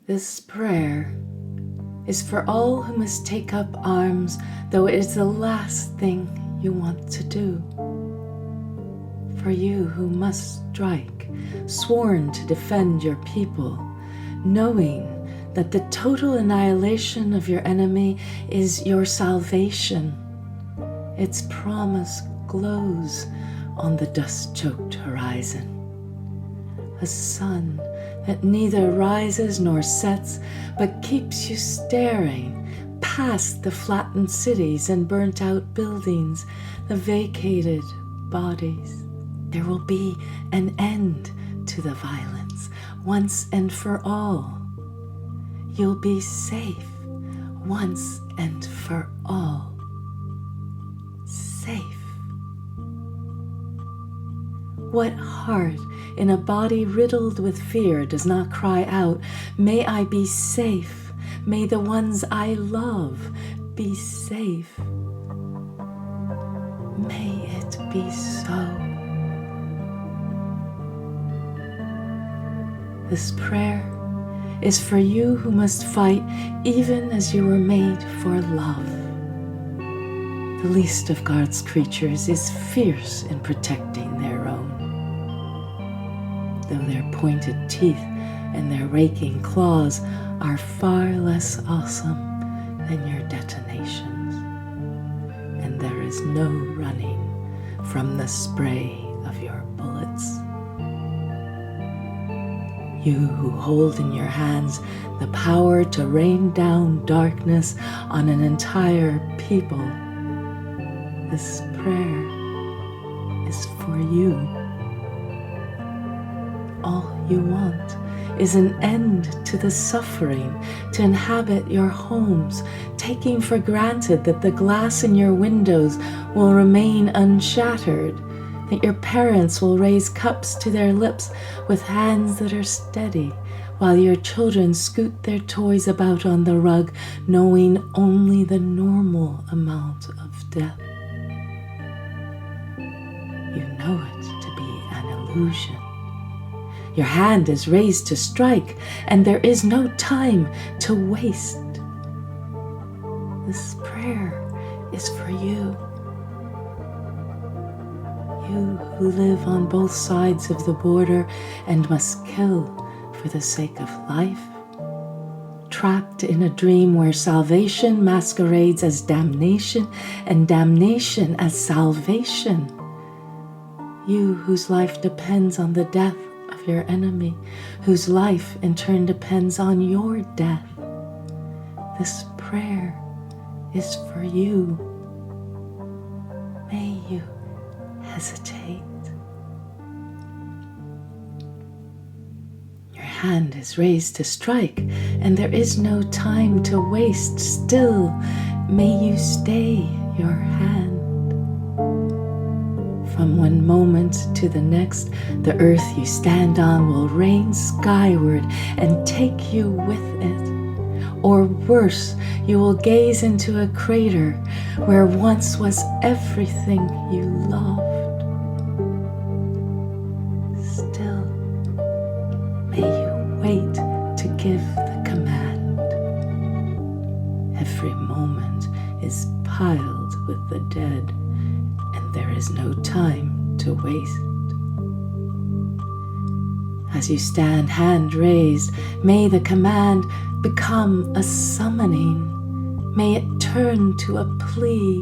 This prayer is for all who must take up arms, though it is the last thing you want to do. For you who must strike, sworn to defend your people, knowing that the total annihilation of your enemy is your salvation. Its promise glows on the dust-choked horizon. A sun that neither rises nor sets, but keeps you staring past the flattened cities and burnt-out buildings, the vacated bodies. There will be an end to the violence once and for all. You'll be safe once and for all. Safe. What heart in a body riddled with fear does not cry out, "May I be safe. May the ones I love be safe. May it be so." This prayer is for you who must fight even as you were made for love. The least of God's creatures is fierce in protecting their own. Though their pointed teeth and their raking claws are far less awesome than your detonations, and there is no running from the spray of your bullets. You who hold in your hands the power to rain down darkness on an entire people, this prayer is for you. All you want is an end to the suffering, to inhabit your homes, taking for granted that the glass in your windows will remain unshattered, that your parents will raise cups to their lips with hands that are steady, while your children scoot their toys about on the rug, knowing only the normal amount of death. You know it to be an illusion. Your hand is raised to strike, and there is no time to waste. This prayer is for you. You who live on both sides of the border and must kill for the sake of life, trapped in a dream where salvation masquerades as damnation and damnation as salvation. You whose life depends on the death of your enemy, whose life in turn depends on your death. This prayer is for you. May you hesitate. Your hand is raised to strike, and there is no time to waste. Still, may you stay your hand. From one moment to the next, the earth you stand on will rain skyward and take you with it. Or worse, you will gaze into a crater where once was everything you loved. Still, may you wait to give the command. Every moment is piled with the dead, and there is no time to waste. As you stand hand raised, may the command become a summoning. May it turn to a plea.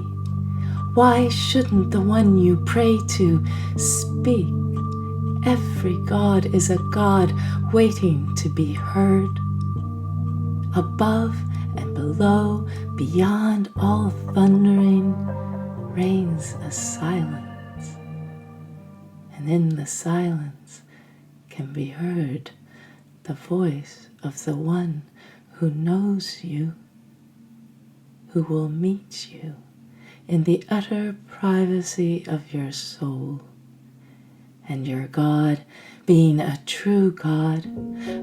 Why shouldn't the one you pray to speak? Every God is a God waiting to be heard. Above and below, beyond all thundering, reigns a silence. And in the silence can be heard the voice of the one who knows you, who will meet you in the utter privacy of your soul. And your God, being a true God,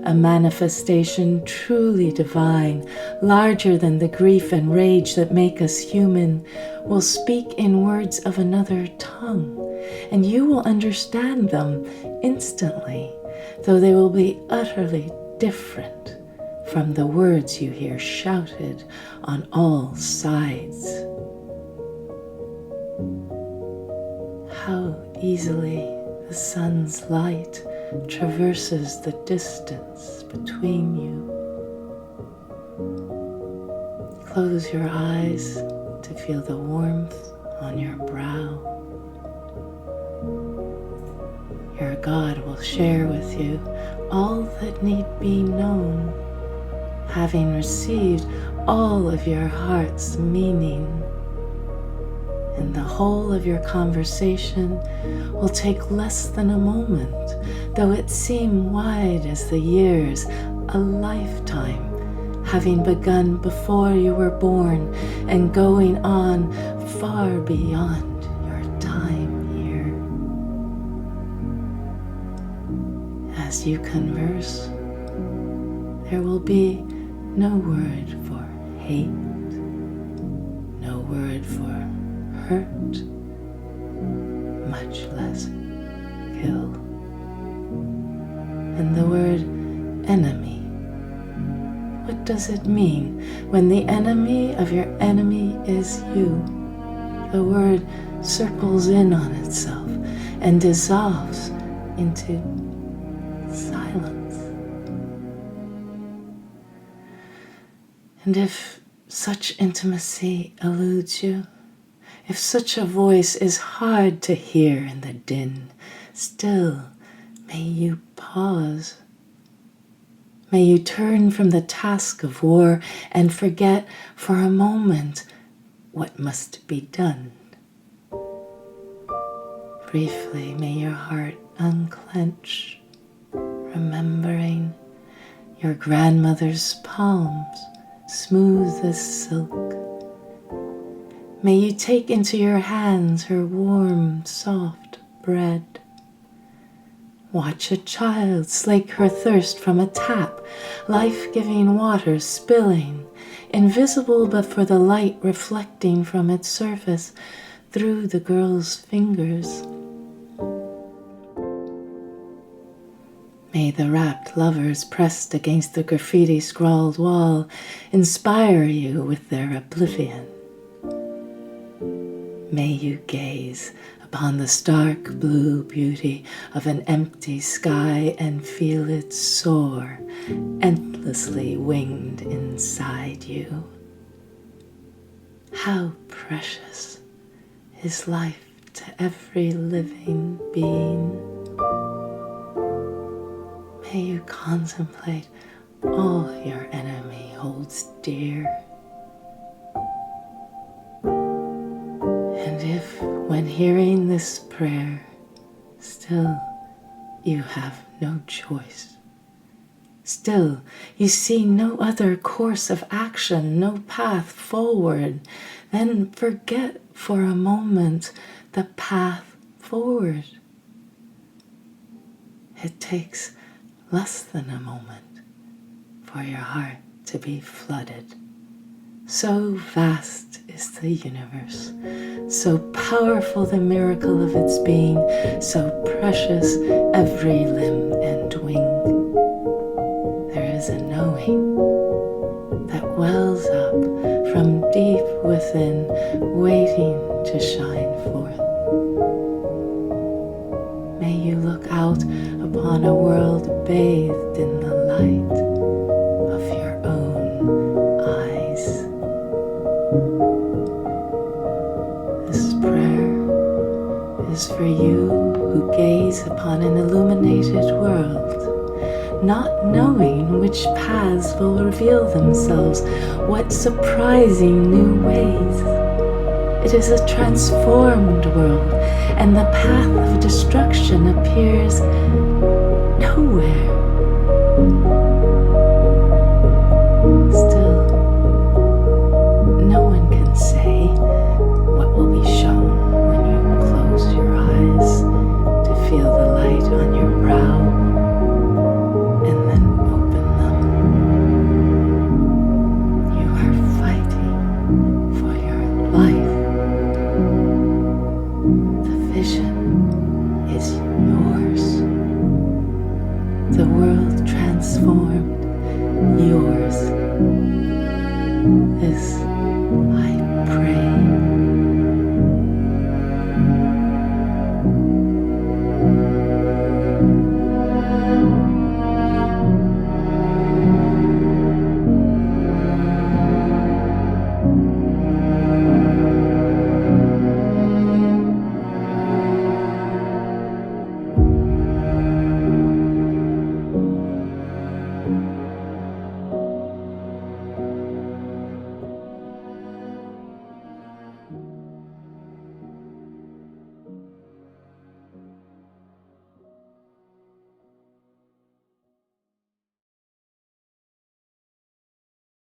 a manifestation truly divine, larger than the grief and rage that make us human, will speak in words of another tongue, and you will understand them instantly, though they will be utterly different from the words you hear shouted on all sides. How easily the sun's light traverses the distance between you. Close your eyes to feel the warmth on your brow. Your God will share with you all that need be known, having received all of your heart's meaning. And the whole of your conversation will take less than a moment, though it seem wide as the years, a lifetime, having begun before you were born and going on far beyond your time here. As you converse, there will be no word for hate, no word for hurt, much less kill. And the word enemy, what does it mean when the enemy of your enemy is you? The word circles in on itself and dissolves into silence. And if such intimacy eludes you, if such a voice is hard to hear in the din, still may you pause. May you turn from the task of war and forget for a moment what must be done. Briefly, may your heart unclench, remembering your grandmother's palms, smooth as silk. May you take into your hands her warm, soft bread. Watch a child slake her thirst from a tap, life-giving water spilling, invisible but for the light reflecting from its surface through the girl's fingers. May the rapt lovers pressed against the graffiti-scrawled wall inspire you with their oblivion. May you gaze upon the stark blue beauty of an empty sky and feel it soar, endlessly winged inside you. How precious is life to every living being. May you contemplate all your enemy holds dear. And if, when hearing this prayer, still you have no choice, still you see no other course of action, no path forward, then forget for a moment the path forward. It takes less than a moment for your heart to be flooded. So vast is the universe, so powerful the miracle of its being, so precious every limb and wing. There is a knowing that wells up from deep within, waiting to shine forth. May you look out upon a world bathed in the light of your own eyes. This prayer is for you who gaze upon an illuminated world, not knowing which paths will reveal themselves, what surprising new ways. It is a transformed world, and the path of destruction appears